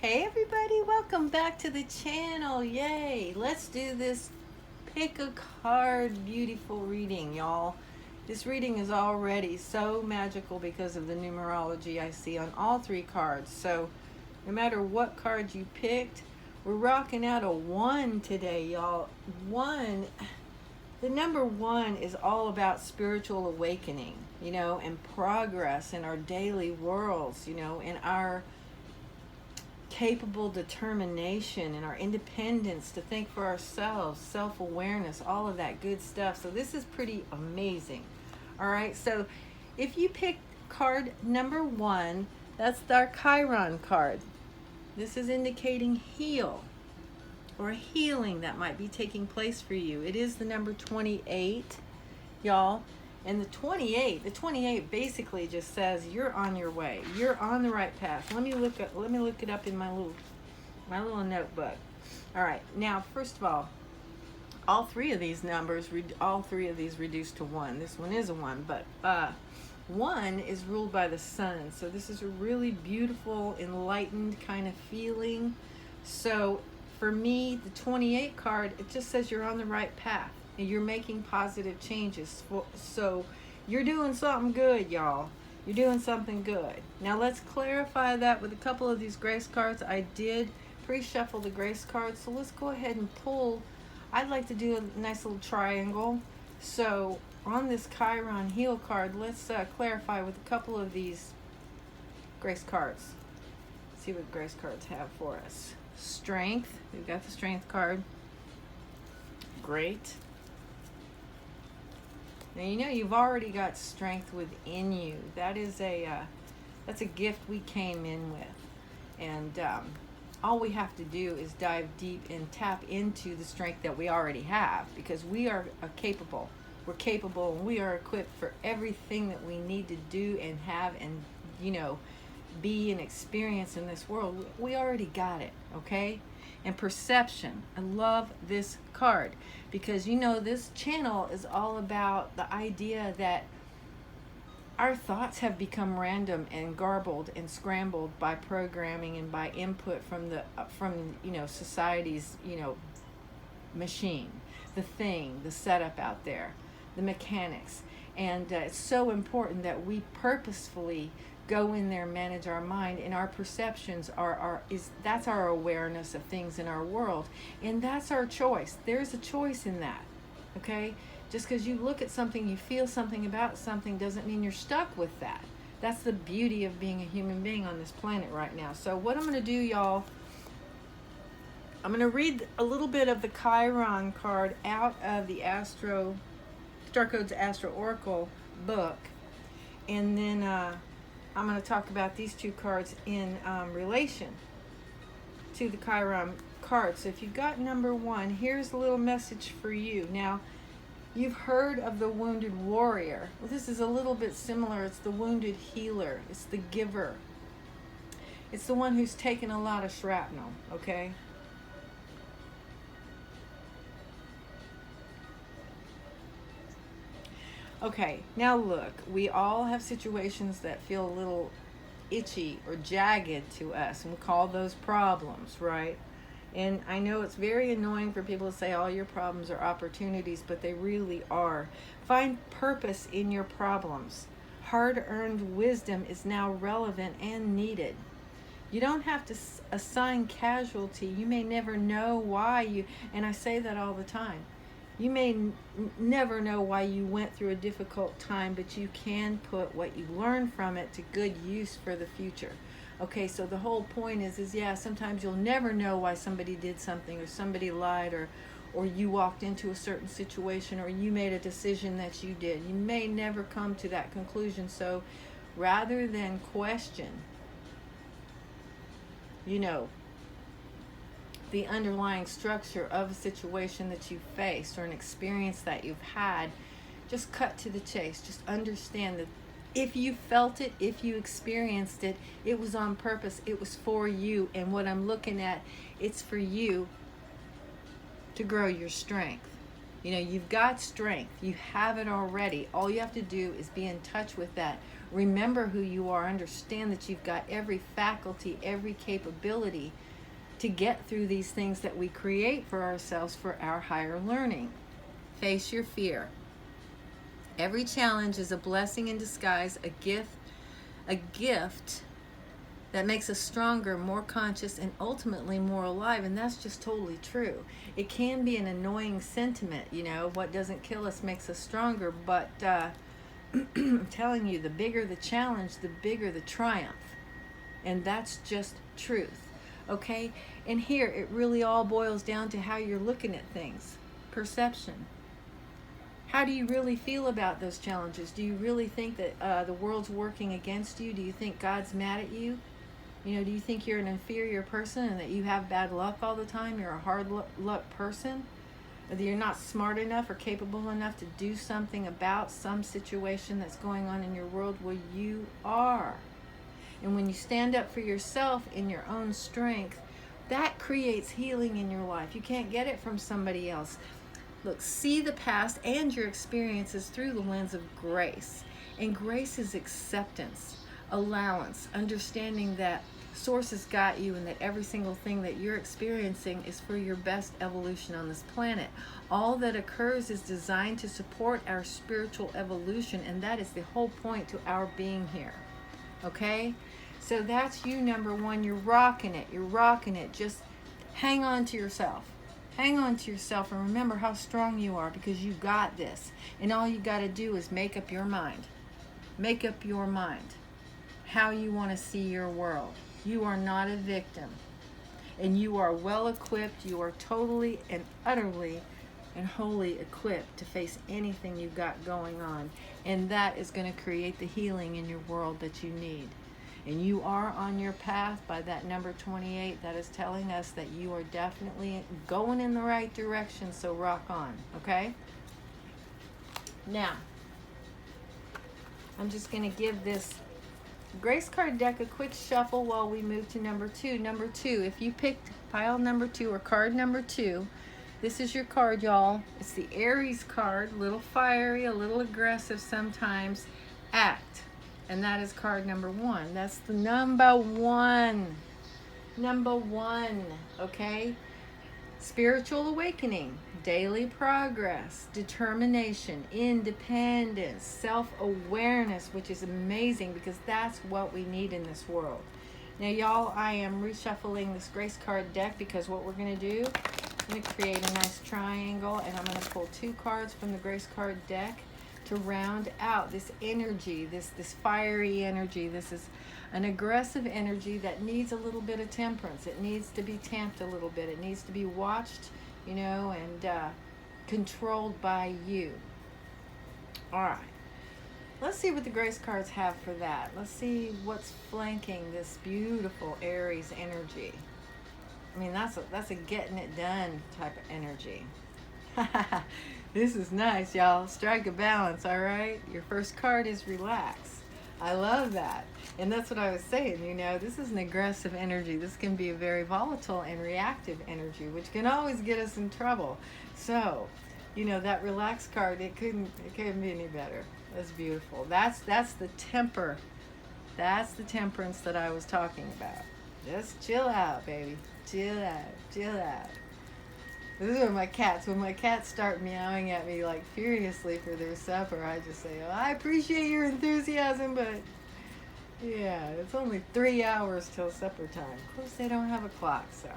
Hey everybody, welcome back to the channel. Yay! Let's do this pick a card beautiful reading, y'all. This reading is already so magical because of the numerology I see on all three cards. So no matter what card you picked, we're rocking out a 1 today, y'all. The number 1 is all about spiritual awakening, and progress in our daily worlds, in our capable determination and our independence to think for ourselves, self-awareness, all of that good stuff. So this is pretty amazing. All right, so if you pick card number 1, that's our Chiron card. This is indicating heal or healing that might be taking place for you. It is the number 28, y'all. And the 28 basically just says you're on your way. You're on the right path. Let me look it up in my little notebook. All right. Now, first of all three of these numbers, all three of these reduce to 1. This one is a 1, but 1 is ruled by the sun. So this is a really beautiful, enlightened kind of feeling. So for me, the 28 card, it just says you're on the right path. And you're making positive changes. So you're doing something good, y'all. You're doing something good. Now let's clarify that with a couple of these grace cards. I did pre-shuffle the grace cards, so let's go ahead and pull. I'd like to do a nice little triangle. So on this Chiron Heal card, let's clarify with a couple of these grace cards. See what grace cards have for us. Strength. We've got the Strength card. Great. Now you've already got strength within you. That's a gift we came in with, and all we have to do is dive deep and tap into the strength that we already have, because we are capable. We're capable, and we are equipped for everything that we need to do and have, and be and experience in this world. We already got it, okay? And perception. I love this card because this channel is all about the idea that our thoughts have become random and garbled and scrambled by programming and by input from society's machine, the setup out there, the mechanics. And it's so important that we purposefully go in there, manage our mind, and our perceptions that's our awareness of things in our world, and that's our choice. There's a choice in that, okay? Just because you look at something, you feel something about something, doesn't mean you're stuck with that. That's the beauty of being a human being on this planet right now. So what I'm going to do, y'all, I'm going to read a little bit of the Chiron card out of the Starcodes Astro Oracle book, and then I'm going to talk about these two cards in relation to the Chiron card. So if you've got number 1, here's a little message for you. Now, you've heard of the wounded warrior. Well, this is a little bit similar. It's the wounded healer. It's the giver. It's the one who's taken a lot of shrapnel, okay? Okay, now look, we all have situations that feel a little itchy or jagged to us, and we call those problems, right? And I know it's very annoying for people to say all your problems are opportunities, but they really are. Find purpose in your problems. Hard-earned wisdom is now relevant and needed. You don't have to assign casualty. You may never know why and I say that all the time. You may never know why you went through a difficult time, but you can put what you learned from it to good use for the future. Okay, so the whole point is yeah, sometimes you'll never know why somebody did something, or somebody lied, or you walked into a certain situation, or you made a decision that you did. You may never come to that conclusion. So rather than question, the underlying structure of a situation that you faced or an experience that you've had, just cut to the chase. Just understand that if you felt it, if you experienced it, it was on purpose. It was for you. And what I'm looking at, it's for you to grow your strength. You've got strength. You have it already. All you have to do is be in touch with that. Remember who you are. Understand that you've got every faculty, every capability to get through these things that we create for ourselves for our higher learning. Face your fear. Every challenge is a blessing in disguise, a gift that makes us stronger, more conscious, and ultimately more alive. And that's just totally true. It can be an annoying sentiment, you know, what doesn't kill us makes us stronger, but I'm telling you, the bigger the challenge, the bigger the triumph. And that's just truth. Okay? And here, it really all boils down to how you're looking at things. Perception. How do you really feel about those challenges? Do you really think that the world's working against you? Do you think God's mad at you? You know, do you think you're an inferior person and that you have bad luck all the time? You're a hard luck person? Or that you're not smart enough or capable enough to do something about some situation that's going on in your world? Well, you are. And when you stand up for yourself in your own strength, that creates healing in your life. You can't get it from somebody else. Look, see the past and your experiences through the lens of grace. And grace is acceptance, allowance, understanding that Source has got you and that every single thing that you're experiencing is for your best evolution on this planet. All that occurs is designed to support our spiritual evolution, and that is the whole point to our being here. Okay? So that's you, number one. You're rocking it. You're rocking it. Just hang on to yourself. Hang on to yourself and remember how strong you are, because you got this. And all you got to do is make up your mind. Make up your mind how you want to see your world. You are not a victim. And you are well equipped. You are totally and utterly and wholly equipped to face anything you've got going on. And that is going to create the healing in your world that you need. And you are on your path by that number 28. That is telling us that you are definitely going in the right direction. So rock on, okay? Now, I'm just going to give this Grace card deck a quick shuffle while we move to number 2. Number 2, if you picked pile number 2 or card number 2, this is your card, y'all. It's the Aries card, a little fiery, a little aggressive sometimes. Act. And that is card number 1. That's the number 1. Number 1, okay? Spiritual awakening, daily progress, determination, independence, self-awareness, which is amazing because that's what we need in this world. Now, y'all, I am reshuffling this Grace card deck because what we're going to do, I'm going to create a nice triangle, and I'm going to pull 2 cards from the Grace card deck to round out this energy, this fiery energy. This is an aggressive energy that needs a little bit of temperance. It needs to be tamped a little bit. It needs to be watched, you know, and controlled by you. All right. Let's see what the Grace cards have for that. Let's see what's flanking this beautiful Aries energy. I mean, that's a getting it done type of energy. This is nice, y'all. Strike a balance, all right? Your first card is relax. I love that. And that's what I was saying, you know, this is an aggressive energy. This can be a very volatile and reactive energy, which can always get us in trouble. So, you know, that relax card, it couldn't be any better. That's beautiful. That's the temper. That's the temperance that I was talking about. Just chill out, baby. Chill out. Chill out. This is when my cats start meowing at me like furiously for their supper, I just say, oh, I appreciate your enthusiasm, but yeah, it's only 3 hours till supper time. Of course, they don't have a clock, so.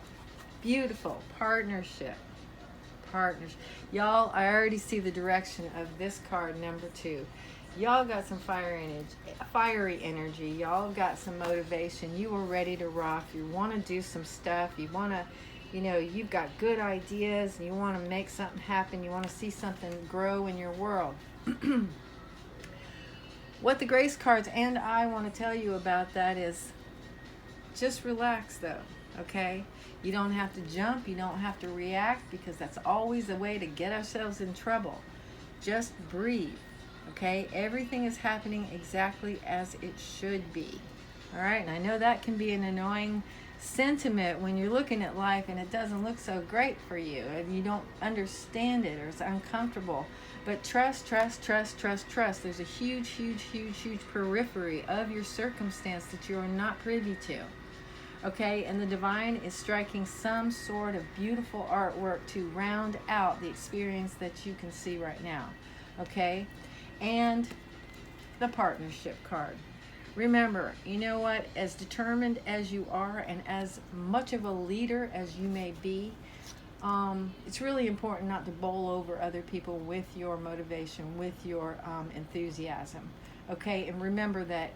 Beautiful. Partnership. Y'all, I already see the direction of this card, number 2. Y'all got some fiery energy. Y'all got some motivation. You are ready to rock. You want to do some stuff. You want to, you know, you've got good ideas and you want to make something happen. You want to see something grow in your world. What the Grace cards and I want to tell you about that is just relax, though, okay? You don't have to jump. You don't have to react, because that's always a way to get ourselves in trouble. Just breathe, okay? Everything is happening exactly as it should be, all right? And I know that can be an annoying sentiment when you're looking at life and it doesn't look so great for you and you don't understand it or it's uncomfortable. But trust, trust, trust, trust, trust. There's a huge, huge, huge, huge periphery of your circumstance that you are not privy to. Okay, and the divine is striking some sort of beautiful artwork to round out the experience that you can see right now. Okay, and the partnership card. Remember, you know what, as determined as you are and as much of a leader as you may be, it's really important not to bowl over other people with your motivation, with your enthusiasm. Okay, and remember that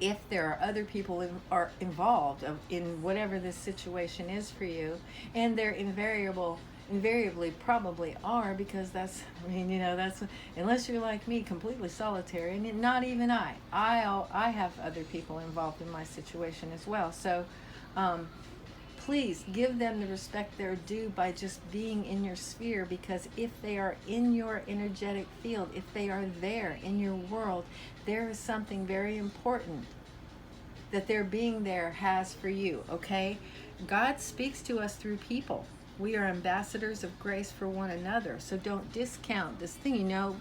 if there are other people are involved in whatever this situation is for you, and they're invariably probably are, because that's, I mean, you know, that's, unless you're like me, completely solitary, and not even I have other people involved in my situation as well. So please give them the respect they're due by just being in your sphere, because if they are in your energetic field, if they are there in your world, there is something very important that their being there has for you. Okay, God speaks to us through people. We are ambassadors of grace for one another. So don't discount this thing. You know,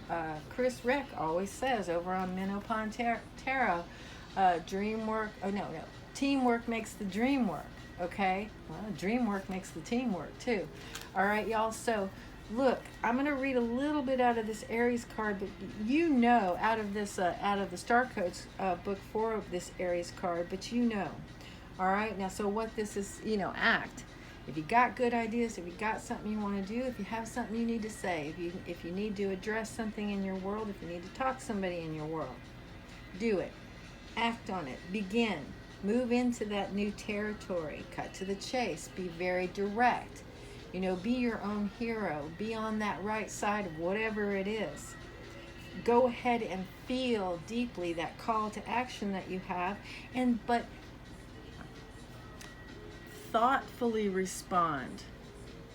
Chris Reck always says over on Minnow Pantha, teamwork makes the dream work. Okay, well, dream work makes the team work too. All right, y'all. So look, I'm going to read a little bit out of this Aries card, but you know, out of this, out of the Starcodes book foR of this Aries card, but you know. All right, now, so what this is, you know, act. If you got good ideas, if you got something you want to do, if you have something you need to say, if you need to address something in your world, if you need to talk to somebody in your world, do it. Act on it. Begin. Move into that new territory. Cut to the chase. Be very direct. You know, be your own hero. Be on that right side of whatever it is. Go ahead and feel deeply that call to action that you have, but thoughtfully respond.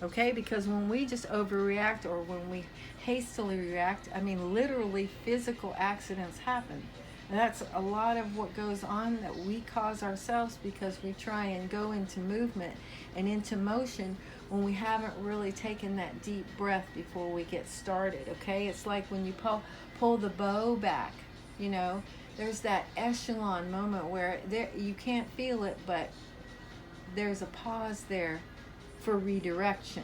Okay, because when we just overreact or when we hastily react, I mean, literally physical accidents happen. And that's a lot of what goes on that we cause ourselves, because we try and go into movement and into motion when we haven't really taken that deep breath before we get started. Okay, it's like when you pull the bow back, you know, there's that echelon moment where you can't feel it, but there's a pause there for redirection,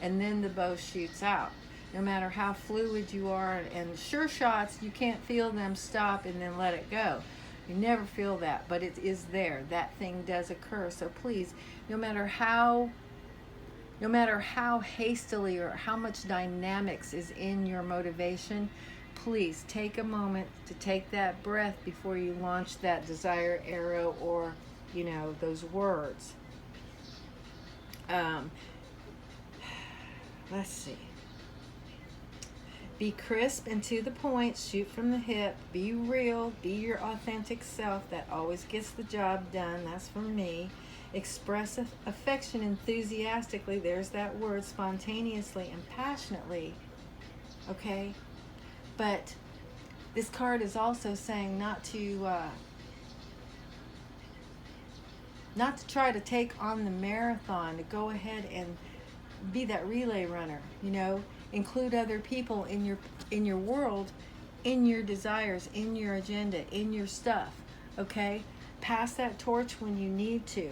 and then the bow shoots out. No matter how fluid you are, and sure shots, you can't feel them stop and then let it go. You never feel that, but it is there. That thing does occur. So please, no matter how hastily or how much dynamics is in your motivation, please take a moment to take that breath before you launch that desire arrow, or, you know, those words. Let's see. Be crisp and to the point. Shoot from the hip. Be real. Be your authentic self. That always gets the job done. That's from me. Express affection enthusiastically. There's that word. Spontaneously and passionately. Okay? But this card is also saying not to try to take on the marathon, to go ahead and be that relay runner, you know, include other people in your world, in your desires, in your agenda, in your stuff. Okay, pass that torch when you need to.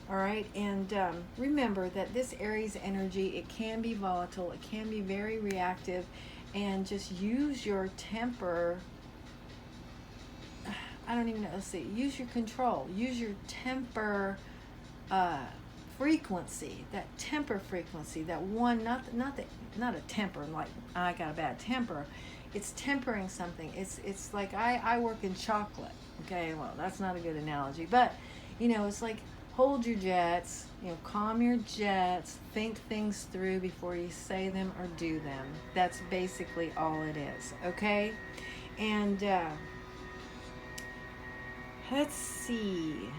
All right, and remember that this Aries energy, it can be volatile, it can be very reactive, and just use your temper. I don't even know. Let's see. Use your control. Use your temper frequency. That temper frequency. That one. Not a temper like I got a bad temper. It's tempering something. It's like I work in chocolate. Okay. Well, that's not a good analogy, but you know, it's like hold your jets. You know, calm your jets. Think things through before you say them or do them. That's basically all it is. Okay. And let's see.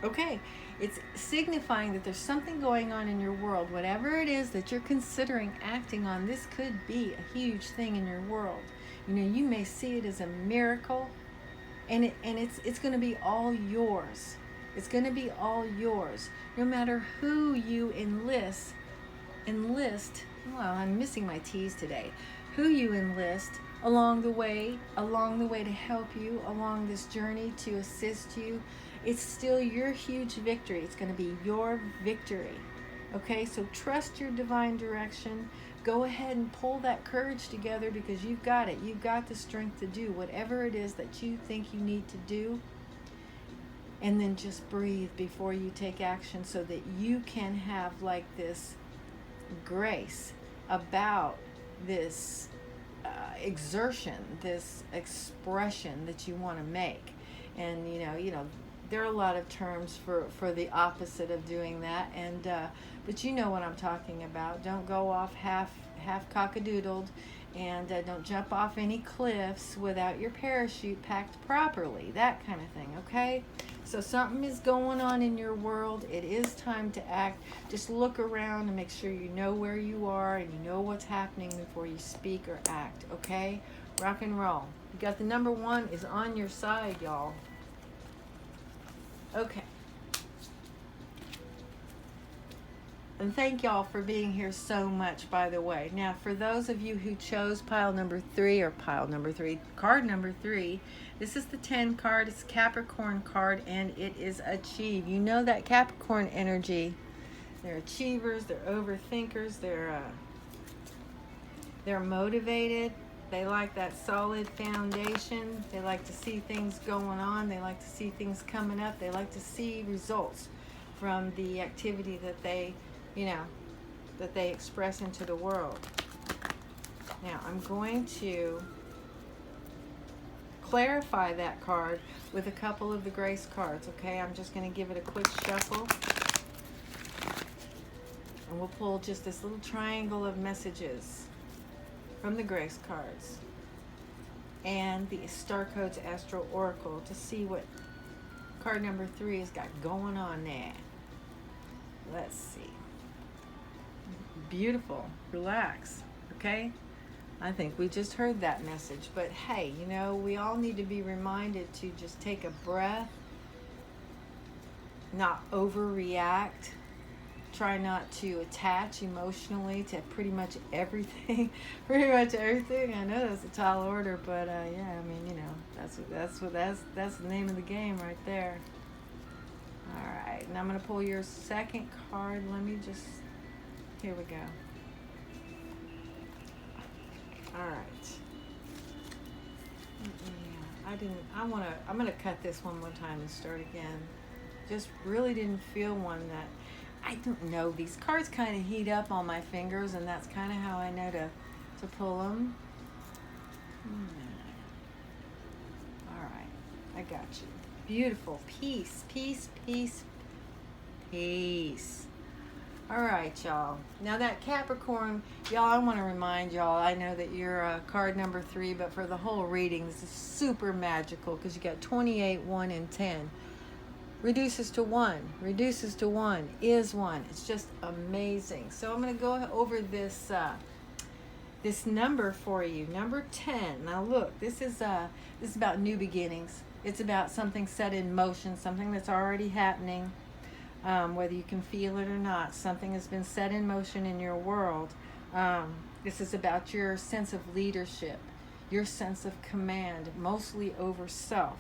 Okay, it's signifying that there's something going on in your world. Whatever it is that you're considering acting on, this could be a huge thing in your world. You know, you may see it as a miracle. and it's going to be all yours. It's going to be all yours, no matter who you enlist. Well, I'm missing my T's today. Who you enlist along the way to help you along this journey, to assist you. It's still your huge victory. It's going to be your victory. Okay, so trust your divine direction. Go ahead and pull that courage together, because you've got it. You've got the strength to do whatever it is that you think you need to do. And then just breathe before you take action, so that you can have like this grace about this exertion, this expression that you want to make. And there are a lot of terms for the opposite of doing that, and but you know what I'm talking about. Don't go off half cockadoodled, and don't jump off any cliffs without your parachute packed properly, that kind of thing. Okay, so something is going on in your world. It is time to act. Just look around and make sure you know where you are and you know what's happening before you speak or act. Okay, rock and roll. You got the number 1 is on your side, y'all. Okay. And thank y'all for being here so much, by the way. Now, for those of you who chose card number 3, this is the 10 card. It's a Capricorn card, and it is achieve. You know that Capricorn energy. They're achievers, they're overthinkers, they're motivated. They like that solid foundation. They like to see things going on. They like to see things coming up. They like to see results from the activity that they express into the world. Now, I'm going to clarify that card with a couple of the grace cards, okay? I'm just going to give it a quick shuffle. And we'll pull just this little triangle of messages from the grace cards and the Starcodes Astro Oracle to see what card number 3 has got going on there. Let's see. Beautiful. Relax. Okay? I think we just heard that message. But hey, we all need to be reminded to just take a breath, not overreact. Try not to attach emotionally to pretty much everything. I know that's a tall order, but yeah, I mean, that's the name of the game right there. All right, and I'm gonna pull your second card. Here we go. All right. I'm gonna cut this one more time and start again. Just really didn't feel one that. I don't know. These cards kind of heat up on my fingers, and that's kind of how I know to pull them. All right. I got you. Beautiful. Peace, peace, peace, peace. All right, y'all. Now that Capricorn, y'all, I want to remind y'all, I know that you're card number 3, but for the whole reading, this is super magical because you got 28, 1, and 10. Reduces to 1, is 1. It's just amazing. So I'm going to go over this this number for you, number 10. Now look, this is about new beginnings. It's about something set in motion, something that's already happening, whether you can feel it or not. Something has been set in motion in your world. This is about your sense of leadership, your sense of command, mostly over self.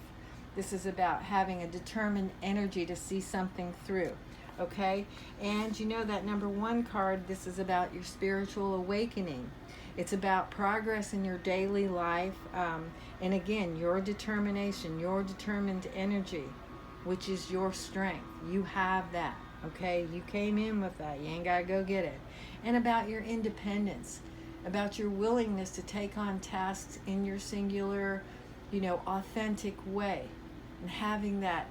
This is about having a determined energy to see something through, okay? And that number 1 card, this is about your spiritual awakening. It's about progress in your daily life. And again, your determination, your determined energy, which is your strength. You have that, okay? You came in with that. You ain't got to go get it. And about your independence, about your willingness to take on tasks in your singular, authentic way. And having that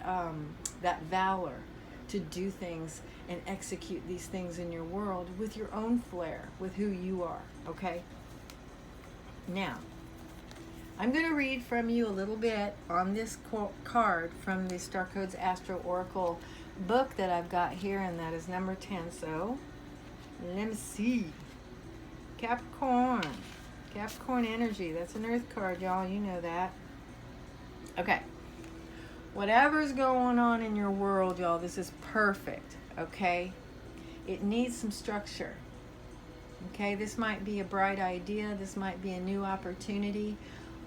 valor to do things and execute these things in your world with your own flair, with who you are, okay? Now, I'm going to read from you a little bit on this card from the Starcodes Astro Oracle book that I've got here, and that is number 10. So, let me see. Capricorn energy. That's an earth card, y'all. You know that. Okay. Whatever's going on in your world, y'all, this is perfect, okay? It needs some structure, okay? This might be a bright idea. This might be a new opportunity,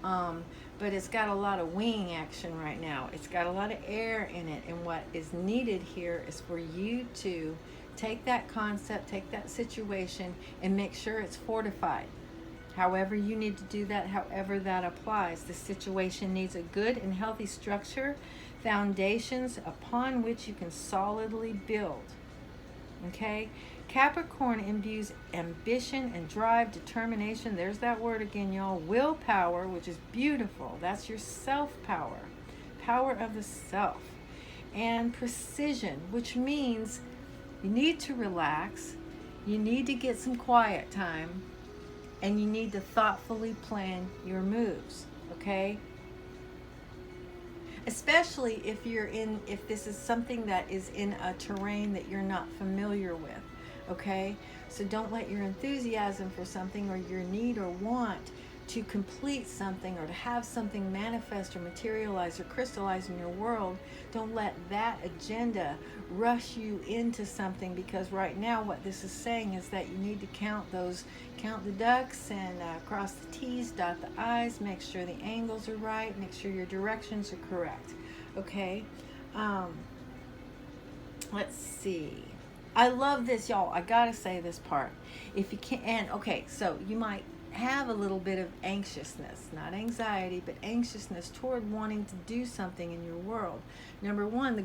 but it's got a lot of wing action right now. It's got a lot of air in it, and what is needed here is for you to take that concept, take that situation, and make sure it's fortified. However you need to do that, however that applies. The situation needs a good and healthy structure, foundations upon which you can solidly build. Okay? Capricorn imbues ambition and drive, determination. There's that word again, y'all. Willpower, which is beautiful. That's your self-power. Power of the self. And precision, which means you need to relax. You need to get some quiet time. And you need to thoughtfully plan your moves, okay? Especially if this is something that is in a terrain that you're not familiar with, okay? So don't let your enthusiasm for something or your need or want to complete something or to have something manifest or materialize or crystallize in your world, don't let that agenda rush you into something, because right now what this is saying is that you need to count the ducks and cross the T's, dot the I's, make sure the angles are right, make sure your directions are correct, okay? Let's see. I love this, y'all. I gotta say this part. If you can, and okay, so you might have a little bit of anxiousness, not anxiety, but anxiousness toward wanting to do something in your world. Number one, the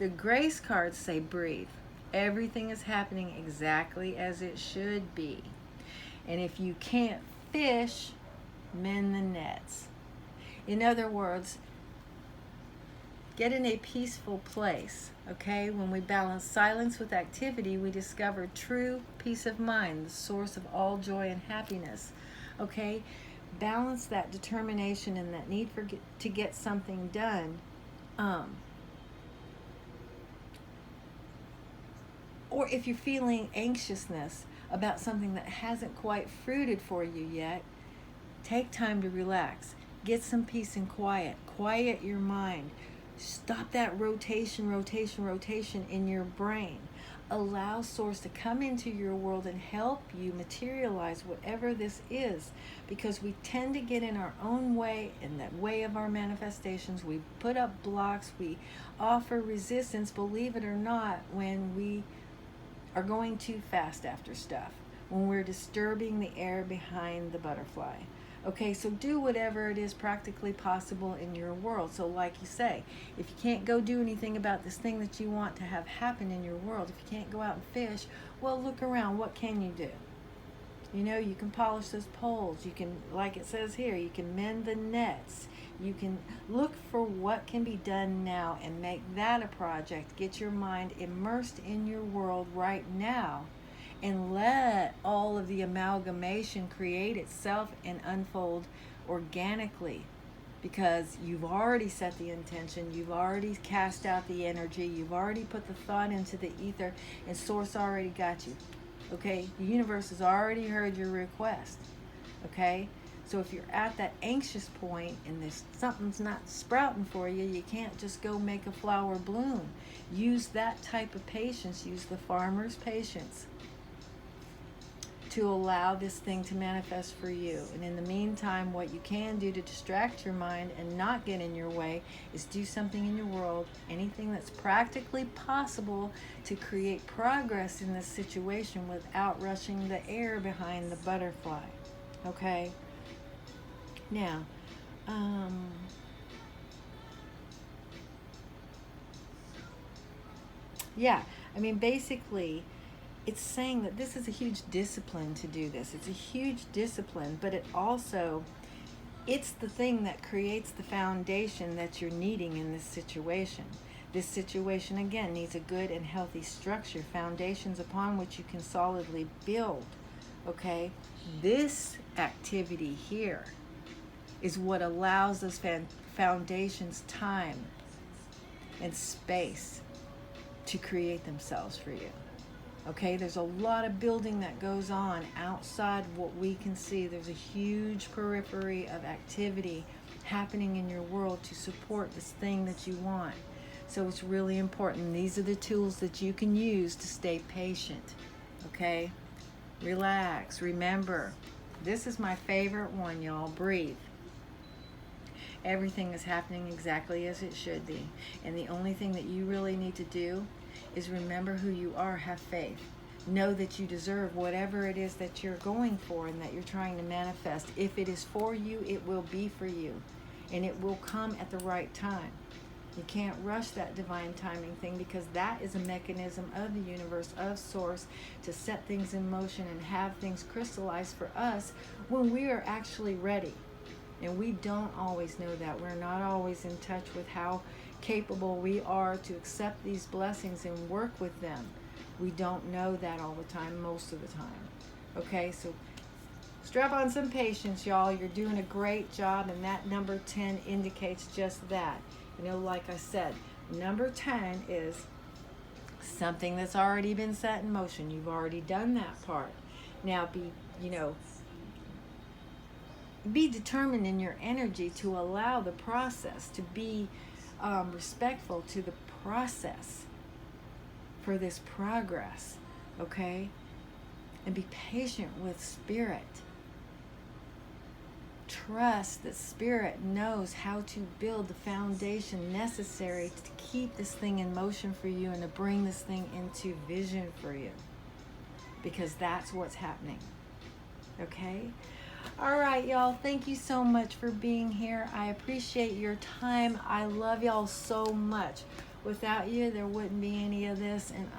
grace cards say breathe. Everything is happening exactly as it should be. And if you can't fish, mend the nets. In other words, get in a peaceful place, okay? When we balance silence with activity, we discover true peace of mind, the source of all joy and happiness, okay? Balance that determination and that need to get something done. Or if you're feeling anxiousness about something that hasn't quite fruited for you yet, take time to relax. Get some peace and quiet. Quiet your mind. Stop that rotation in your brain. Allow Source to come into your world and help you materialize whatever this is, because we tend to get in our own way, in that way of our manifestations. We put up blocks, we offer resistance, believe it or not, when we are going too fast after stuff, when we're disturbing the air behind the butterfly. Okay, so do whatever it is practically possible in your world. So like you say, if you can't go do anything about this thing that you want to have happen in your world, if you can't go out and fish, well, look around. What can you do? You know, you can polish those poles. You can, like it says here, you can mend the nets. You can look for what can be done now and make that a project. Get your mind immersed in your world right now, and let all of the amalgamation create itself and unfold organically, because you've already set the intention, you've already cast out the energy, you've already put the thought into the ether, and Source already got you. Okay, the universe has already heard your request. Okay, so if you're at that anxious point and there's something's not sprouting for you, you can't just go make a flower bloom. Use that type of patience. Use the farmer's patience to allow this thing to manifest for you. And in the meantime, what you can do to distract your mind and not get in your way is do something in your world, anything that's practically possible to create progress in this situation without rushing the air behind the butterfly. Okay? Now, yeah, I mean, basically, it's saying that this is a huge discipline to do this. It's a huge discipline, but it's the thing that creates the foundation that you're needing in this situation. This situation, again, needs a good and healthy structure, foundations upon which you can solidly build, okay? This activity here is what allows those foundations time and space to create themselves for you. Okay, there's a lot of building that goes on outside what we can see. There's a huge periphery of activity happening in your world to support this thing that you want. So it's really important. These are the tools that you can use to stay patient. Okay? Relax. Remember, this is my favorite one, y'all. Breathe. Everything is happening exactly as it should be. And the only thing that you really need to do is remember who you are. Have faith. Know that you deserve whatever it is that you're going for and that you're trying to manifest. If it is for you, it will be for you. And it will come at the right time. You can't rush that divine timing thing, because that is a mechanism of the universe, of source, to set things in motion and have things crystallize for us when we are actually ready. And we don't always know that. We're not always in touch with how capable we are to accept these blessings and work with them. We don't know that all the time, most of the time. Okay, so strap on some patience, y'all. You're doing a great job, and that number 10 indicates just that. You know, like I said, number 10 is something that's already been set in motion. You've already done that part. Now be determined in your energy to allow the process, to be respectful to the process for this progress, okay? And be patient with Spirit. Trust that Spirit knows how to build the foundation necessary to keep this thing in motion for you and to bring this thing into vision for you, because that's what's happening. Okay? All right, y'all. Thank you so much for being here. I appreciate your time. I love y'all so much. Without you, there wouldn't be any of this, and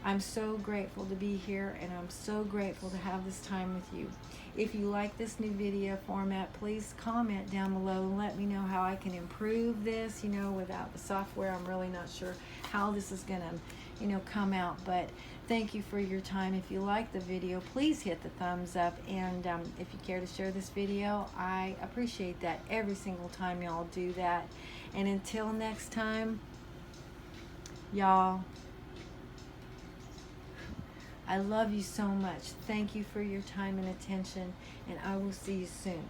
I'm so grateful to be here, and I'm so grateful to have this time with you. If you like this new video format, please comment down below and let me know how I can improve this. You know, without the software, I'm really not sure how this is going to, come out. But thank you for your time. If you like the video, please hit the thumbs up. And if you care to share this video, I appreciate that every single time y'all do that. And until next time, y'all, I love you so much. Thank you for your time and attention, and I will see you soon.